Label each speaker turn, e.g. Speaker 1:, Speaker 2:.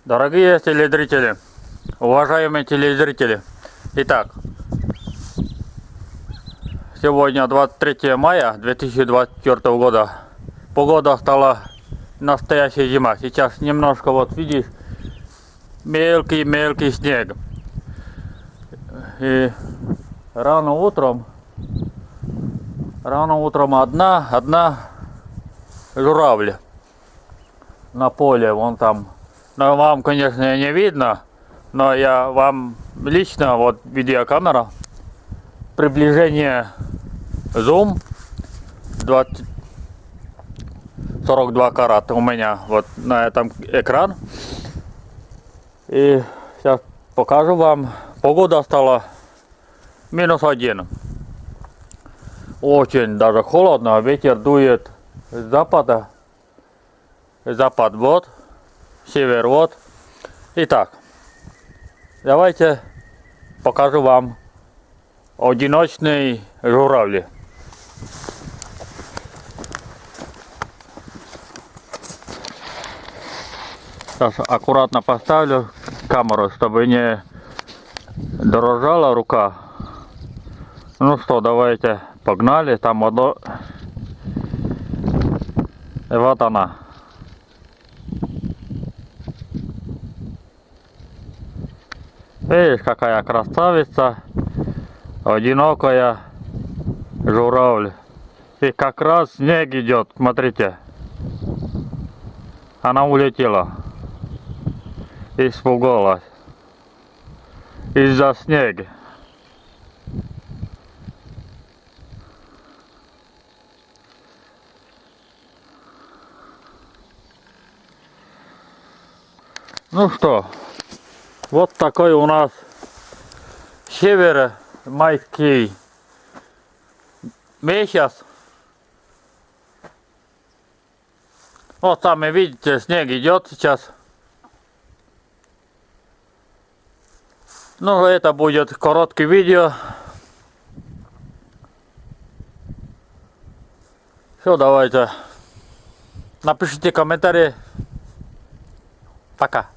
Speaker 1: Дорогие телезрители, уважаемые телезрители, итак, сегодня 23 мая 2024 года. Погода стала настоящая зима. Сейчас немножко, вот видишь, мелкий снег. И рано утром одна журавль на поле, вон там. Но вам, конечно, не видно, но я вам лично, вот видеокамера, приближение зум 42 карат у меня вот на этом экран. И сейчас покажу вам. Погода стала -1. Очень даже холодно, ветер дует с запада. Запад вот, север вот. Итак, давайте покажу вам одиночный журавли. Сейчас аккуратно поставлю камеру, чтобы не дрожала рука. Ну что, давайте погнали. Там одно. И вот она. Видишь, какая красавица, одинокая журавль. И как раз снег идет, смотрите. Она улетела. Испугалась. Из-за снега. Ну что, вот такой у нас северо-майский месяц. Вот сами видите, снег идет сейчас. Ну, это будет короткое видео. Все, давайте. Напишите комментарии. Пока.